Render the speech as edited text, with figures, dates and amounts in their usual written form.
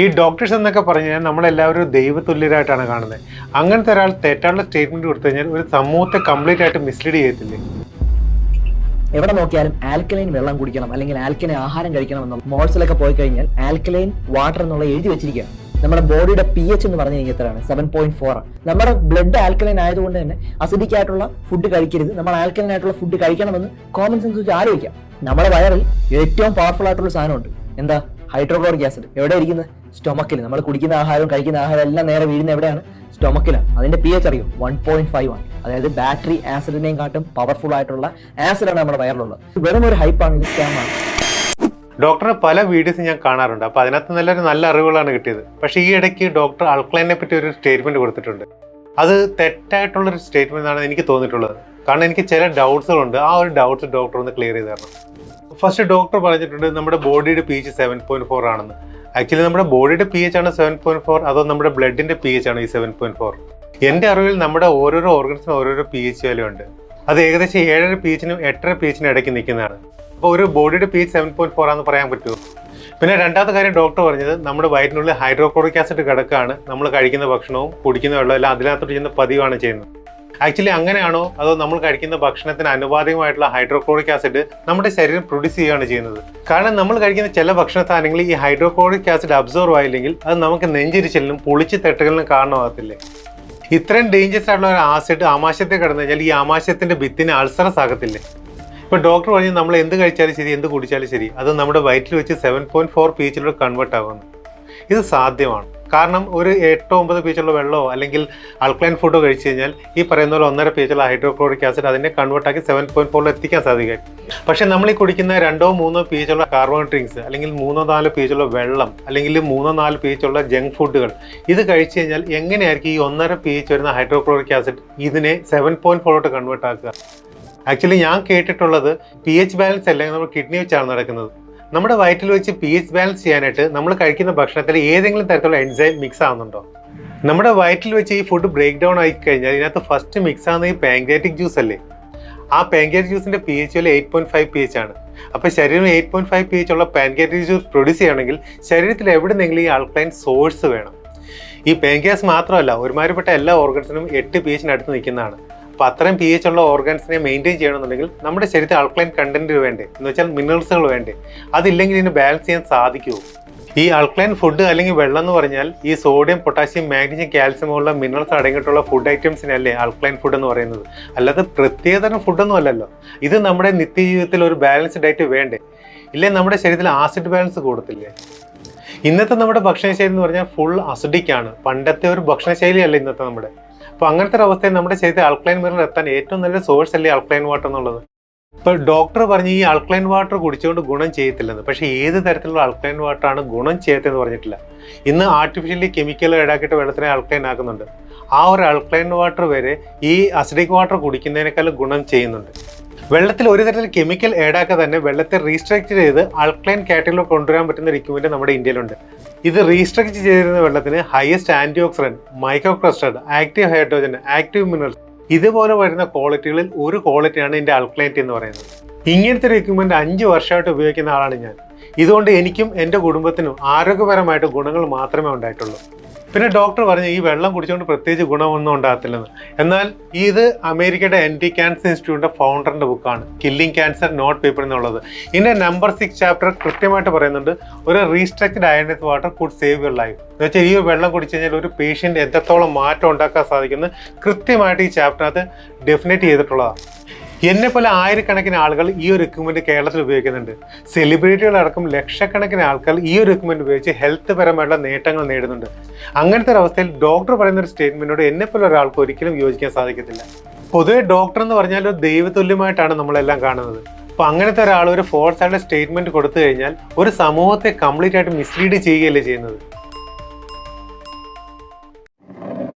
ഈ ഡോക്ടേഴ്സ് എന്നൊക്കെ പറഞ്ഞു കഴിഞ്ഞാൽ നമ്മളെല്ലാവരും ദൈവതുല്യരായിട്ടാണ് കാണുന്നത്. അങ്ങനത്തെ ഒരാൾ തെറ്റാനുള്ള സ്റ്റേറ്റ്മെന്റ് കൊടുത്തു കഴിഞ്ഞാൽ ഒരു സമൂഹത്തെ കംപ്ലീറ്റ് ആയിട്ട് മിസ്ലീഡ് ചെയ്യത്തില്ലേ? എവിടെ നോക്കിയാലും ആൽക്കലൈൻ വെള്ളം കുടിക്കണം അല്ലെങ്കിൽ ആൽക്കലൈൻ ആഹാരം കഴിക്കണം എന്നും മോൾസിലൊക്കെ പോയി കഴിഞ്ഞാൽ ആൽക്കലൈൻ വാട്ടർ എന്നുള്ള എഴുതി വെച്ചിരിക്കുകയാണ്. നമ്മുടെ ബോഡിയുടെ pH എന്ന് പറഞ്ഞു കഴിഞ്ഞാൽ എത്രയാണ്? 7.4. നമ്മുടെ ബ്ലഡ് ആൽക്കലൈൻ ആയതുകൊണ്ട് തന്നെ അസിഡിക് ആയിട്ടുള്ള ഫുഡ് കഴിക്കരുത്, നമ്മൾ ആൽക്കലൈൻ ആയിട്ടുള്ള ഫുഡ് കഴിക്കണമെന്ന് കോമൺ സെൻസ് വെച്ച് ആലോചിക്കാം. നമ്മുടെ വയറിൽ ഏറ്റവും പവർഫുൾ ആയിട്ടുള്ള സാധനമുണ്ട്. എന്താ? Hydrochloric acid. എവിടെ ഇരിക്കുന്നത്? സ്റ്റൊമക്കിൽ. നമ്മൾ കുടിക്കുന്ന ആഹാരവും കഴിക്കുന്ന ആഹാരം എല്ലാം നേരെ വീഴുന്ന എവിടെയാണ്? സ്റ്റൊമക്കിലാണ്. അതിന്റെ pH അറിയും 1.5 ആണ്. അതായത് ബാറ്ററി ആസിഡിനെയും കാട്ടും പവർഫുൾ ആയിട്ടുള്ള ആസിഡാണ് നമ്മുടെ വയറിലുള്ളത്. വെറും ഒരു ഹൈപ്പാണ്, ഇത് സ്കാമാണ്. ഡോക്ടറുടെ പല വീഡിയോസ് ഞാൻ കാണാറുണ്ട്. അപ്പോൾ അതിനകത്ത് നല്ല അറിവുകളാണ് കിട്ടിയത്. പക്ഷേ ഈ ഇടയ്ക്ക് ഡോക്ടർ ആൽക്കലൈനെ പറ്റി ഒരു സ്റ്റേറ്റ്മെന്റ് കൊടുത്തിട്ടുണ്ട്. അത് തെറ്റായിട്ടുള്ളൊരു സ്റ്റേറ്റ്മെന്റ് ആണ് എനിക്ക് തോന്നിയിട്ടുള്ളത്. കാരണം എനിക്ക് ചില ഡൗട്ട്സുകളുണ്ട്. ആ ഒരു ഡൗട്ട്സ് ഡോക്ടർ ഒന്ന് ക്ലിയർ ചെയ്ത് തരണം. ഫസ്റ്റ് ഡോക്ടർ പറഞ്ഞിട്ടുണ്ട് നമ്മുടെ ബോഡിയുടെ pH 7.4 ആണെന്ന്. ആക്ച്വലി നമ്മുടെ ബോഡിയുടെ pH ആണ് 7.4, അതോ നമ്മുടെ ബ്ലഡിന്റെ pH ആണ് ഈ 7.4? എൻ്റെ അറിവിൽ നമ്മുടെ ഓരോരോ ഓർഗൻസിനും ഓരോരോ pH വാല്യൂ ഉണ്ട്. അത് ഏകദേശം 7.5 pHനും 8.5 pHനും ഇടയ്ക്ക് നിൽക്കുന്നതാണ്. അപ്പോൾ ഒരു ബോഡിയുടെ pH 7.4 ആണെന്ന് പറയാൻ പറ്റുമോ? പിന്നെ രണ്ടാമത്തെ കാര്യം ഡോക്ടർ പറഞ്ഞത് നമ്മുടെ വയറ്റിനുള്ളിൽ ഹൈഡ്രോക്ലോറിക് ആസിഡ് കിടക്കുകയാണ്. നമ്മൾ കഴിക്കുന്ന ഭക്ഷണവും കുടിക്കുന്ന വെള്ളവും എല്ലാം അതിനകത്തോട്ട് ചെയ്യുന്ന പതിവാണ് ചെയ്യുന്നത്. ആക്ച്വലി അങ്ങനെയാണോ, അതോ നമ്മൾ കഴിക്കുന്ന ഭക്ഷണത്തിന് അനുപാതികമായിട്ടുള്ള ഹൈഡ്രോക്ലോറിക് ആസിഡ് നമ്മുടെ ശരീരം പ്രൊഡ്യൂസ് ചെയ്യുകയാണ് ചെയ്യുന്നത്? കാരണം നമ്മൾ കഴിക്കുന്ന ചില ഭക്ഷണ സാധനങ്ങളിൽ ഈ ഹൈഡ്രോക്ലോറിക് ആസിഡ് അബ്സോർവ് ആയില്ലെങ്കിൽ അത് നമുക്ക് നെഞ്ചിരിച്ചിലിനും പുളിച്ച് തെട്ടുകളിലും കാരണമാകത്തില്ലേ? ഇത്രയും ഡേഞ്ചറസ് ആയിട്ടുള്ള ഒരു ആസിഡ് ആമാശയത്തിൽ കിടന്നു കഴിഞ്ഞാൽ ഈ ആമാശയത്തിന്റെ ഭിത്തിനെ അൾസറസ് ആകത്തില്ലേ? ഇപ്പോൾ ഡോക്ടർ പറഞ്ഞു നമ്മൾ എന്ത് കഴിച്ചാലും ശരി, എന്ത് കുടിച്ചാലും ശരി, അത് നമ്മുടെ വയറ്റിൽ വെച്ച് 7.4 pHയിലൂടെ കൺവേർട്ട് ആകുന്നു. ഇത് സാധ്യമാണ്. കാരണം ഒരു 8-9 pHയുള്ള വെള്ളമോ അല്ലെങ്കിൽ ആൽക്കലൈൻ ഫുഡോ കഴിച്ചു കഴിഞ്ഞാൽ ഈ പറയുന്ന പോലെ 1.5 pHയുള്ള ഹൈഡ്രോക്ലോറിക് ആസിഡ് അതിനെ കൺവേർട്ട് ആക്കി 7.4 എത്തിക്കാൻ സാധിക്കും. പക്ഷെ നമ്മൾ ഈ കുടിക്കുന്ന 2-3 pHയുള്ള കാർബൺ ഡ്രിങ്ക്സ് അല്ലെങ്കിൽ 3-4 pHയുള്ള വെള്ളം അല്ലെങ്കിൽ 3-4 pHയുള്ള ജങ്ക് ഫുഡുകൾ ഇത് കഴിച്ചു കഴിഞ്ഞാൽ എങ്ങനെയായിരിക്കും ഈ 1.5 pH വരുന്ന ഹൈഡ്രോക്ലോറിക് ആസിഡ് ഇതിനെ 7.4 കൺവേർട്ട് ആക്കുക? ആക്ച്വലി ഞാൻ കേട്ടിട്ടുള്ളത് pH ബാലൻസ് അല്ലെങ്കിൽ നമ്മൾ കിഡ്നി വെച്ചാണ് നടക്കുന്നത്. നമ്മുടെ വയറ്റിൽ വെച്ച് pH ബാലൻസ് ചെയ്യാനായിട്ട് നമ്മൾ കഴിക്കുന്ന ഭക്ഷണത്തിൽ ഏതെങ്കിലും തരത്തിലുള്ള എൻസൈം മിക്സ് ആവുന്നുണ്ടോ? നമ്മുടെ വയറ്റിൽ വെച്ച് ഈ ഫുഡ് ബ്രേക്ക് ഡൗൺ ആയി കഴിഞ്ഞാൽ ഇതിനകത്ത് ഫസ്റ്റ് മിക്സ് ആവുന്ന ഈ പാങ്ക്രിയാറ്റിക് ജ്യൂസ് അല്ലേ? ആ പാങ്ക്രിയാറ്റിക് ജ്യൂസിന്റെ pH വാല്യൂ 8.5 pH ആണ്. അപ്പോൾ ശരീരം 8.5 pH ഉള്ള പാങ്ക്രിയാറ്റിക് ജ്യൂസ് പ്രൊഡ്യൂസ് ചെയ്യണമെങ്കിൽ ശരീരത്തിൽ എവിടെന്നെങ്കിലും ഈ ആൽക്കലൈൻ സോഴ്സ് വേണം. ഈ പാങ്ക്രിയാസ് മാത്രമല്ല, ഒരുമാതിരിപ്പെട്ട എല്ലാ ഓർഗൻസിനും 8 pHന് അടുത്ത് നിൽക്കുന്നതാണ്. അപ്പോൾ അത്രയും pH ഉള്ള ഓർഗൻസിനെ മെയിൻറ്റെയിൻ ചെയ്യണമെന്നുണ്ടെങ്കിൽ നമ്മുടെ ശരീരത്തിൽ ആൽക്കലൈൻ കണ്ടന്റ് വേണ്ടേ, എന്ന് വെച്ചാൽ മിനറൽസുകൾ വേണ്ടേ? അതില്ലെങ്കിൽ ഇതിന് ബാലൻസ് ചെയ്യാൻ സാധിക്കുമോ? ഈ ആൽക്കലൈൻ ഫുഡ് അല്ലെങ്കിൽ വെള്ളം എന്ന് പറഞ്ഞാൽ ഈ സോഡിയം, പൊട്ടാസ്യം, മാഗ്നീഷ്യം, കാൽസ്യം പോലുള്ള മിനറൽസ് അടങ്ങിയിട്ടുള്ള ഫുഡ് ഐറ്റംസിനല്ലേ ആൽക്കലൈൻ ഫുഡ് എന്ന് പറയുന്നത്. അല്ലാതെ പ്രത്യേകതരം ഫുഡൊന്നും അല്ലല്ലോ. ഇത് നമ്മുടെ നിത്യജീവിതത്തിൽ ഒരു ബാലൻസ്ഡ് ഡയറ്റ് വേണ്ടേ? ഇല്ലേ നമ്മുടെ ശരീരത്തിൽ ആസിഡ് ബാലൻസ് കൂടത്തില്ലേ? ഇന്നത്തെ നമ്മുടെ ഭക്ഷണശൈലി എന്ന് പറഞ്ഞാൽ ഫുൾ അസിഡിക് ആണ്. പണ്ടത്തെ ഒരു ഭക്ഷണശൈലിയല്ല ഇന്നത്തെ നമ്മുടെ. അപ്പോൾ അങ്ങനത്തെ ഒരു അവസ്ഥയിൽ നമ്മുടെ ശരീരത്തിൽ ആൽക്കലൈൻ മിനറൽ എത്താൻ ഏറ്റവും നല്ല സോഴ്സ് അല്ലേ ആൽക്കലൈൻ വാട്ടർ എന്നുള്ളത്. ഇപ്പോൾ ഡോക്ടർ പറഞ്ഞ് ഈ ആൽക്കലൈൻ വാട്ടർ കുടിച്ചുകൊണ്ട് ഗുണം ചെയ്യത്തില്ലെന്ന്. പക്ഷേ ഏത് തരത്തിലുള്ള ആൽക്കലൈൻ വാട്ടറാണ് ഗുണം ചെയ്യത്തെന്ന് പറഞ്ഞിട്ടില്ല. ഇന്ന് ആർട്ടിഫിഷ്യലി കെമിക്കൽ ഈടാക്കിയിട്ട് വെള്ളത്തിനെ ആൽക്കലൈൻ ആക്കുന്നുണ്ട്. ആ ഒരു ആൽക്കലൈൻ വാട്ടർ വരെ ഈ അസിഡിക് വാട്ടർ കുടിക്കുന്നതിനേക്കാൾ ഗുണം ചെയ്യുന്നുണ്ട്. വെള്ളത്തിൽ ഒരു തരത്തിൽ കെമിക്കൽ ഏടാക്കാതെ തന്നെ വെള്ളത്തെ റീസ്ട്രക്ചർ ചെയ്ത് ആൽക്കലൈൻ കാറ്റഗറിയിൽ കൊണ്ടുവരാൻ പറ്റുന്ന ഒരു ഇക്വിപ്മെന്റ് നമ്മുടെ ഇന്ത്യയിലുണ്ട്. ഇത് റീസ്ട്രക്ചർ ചെയ്തിരുന്ന വെള്ളത്തിന് highest anti oxidant, micro cluster, active hydrogen, active minerals ഇതുപോലെ വരുന്ന ക്വാളിറ്റികളിൽ ഒരു ക്വാളിറ്റിയാണ് ഇതിന്റെ ആൽക്കലൈനിറ്റി എന്ന് പറയുന്നത്. ഇങ്ങനത്തെ ഒരു എക്യുപ്മെന്റ് 5 വർഷമായിട്ട് ഉപയോഗിക്കുന്ന ആളാണ് ഞാൻ. ഇതുകൊണ്ട് എനിക്കും എൻ്റെ കുടുംബത്തിനും ആരോഗ്യപരമായിട്ട് ഗുണങ്ങൾ മാത്രമേ ഉണ്ടായിട്ടുള്ളൂ. പിന്നെ ഡോക്ടർ പറഞ്ഞു ഈ വെള്ളം കുടിച്ചുകൊണ്ട് പ്രത്യേകിച്ച് ഗുണമൊന്നും ഉണ്ടാകത്തില്ലെന്ന്. എന്നാൽ ഇത് അമേരിക്കയുടെ ആന്റി ക്യാൻസർ ഇൻസ്റ്റിറ്റ്യൂട്ടിന്റെ ഫൗണ്ടറിന്റെ ബുക്കാണ്, കില്ലിംഗ് ക്യാൻസർ നോട്ട് പേപ്പർ എന്നുള്ളത്. ഇതിന്റെ നമ്പർ 6 ചാപ്റ്റർ കൃത്യമായിട്ട് പറയുന്നുണ്ട് ഒരു restructured ionised water could save your life. എന്ന് വെച്ചാൽ ഈ വെള്ളം കുടിച്ചു കഴിഞ്ഞാൽ ഒരു പേഷ്യന്റ് എത്രത്തോളം മാറ്റം ഉണ്ടാക്കാൻ സാധിക്കുന്നത് കൃത്യമായിട്ട് ഈ ചാപ്റ്ററിനകത്ത് ഡെഫിനേറ്റ് ചെയ്തിട്ടുള്ളതാണ്. എന്നെ പോലെ ആയിരക്കണക്കിന് ആളുകൾ ഈ ഒരു എക്യുപ്മെന്റ് കേരളത്തിൽ ഉപയോഗിക്കുന്നുണ്ട്. സെലിബ്രിറ്റികളടക്കം ലക്ഷക്കണക്കിന് ആൾക്കാർ ഈ ഒരു എക്യുപ്മെന്റ് ഉപയോഗിച്ച് ഹെൽത്ത് പരമായിട്ടുള്ള നേട്ടങ്ങൾ നേടുന്നുണ്ട്. അങ്ങനത്തെ ഒരു അവസ്ഥയിൽ ഡോക്ടർ പറയുന്ന ഒരു സ്റ്റേറ്റ്മെന്റിനോട് എന്നെ പോലെ ഒരാൾക്ക് ഒരിക്കലും യോജിക്കാൻ സാധിക്കത്തില്ല. പൊതുവെ ഡോക്ടർ എന്ന് പറഞ്ഞാൽ ഒരു ദൈവതുല്യമായിട്ടാണ് നമ്മളെല്ലാം കാണുന്നത്. അപ്പോൾ അങ്ങനത്തെ ഒരാൾ ഒരു ഫോഴ്സ് ആയിട്ടുള്ള സ്റ്റേറ്റ്മെന്റ് കൊടുത്തു കഴിഞ്ഞാൽ ഒരു സമൂഹത്തെ കംപ്ലീറ്റ് ആയിട്ട് മിസ്ലീഡ് ചെയ്യുകയല്ലേ ചെയ്യുന്നത്.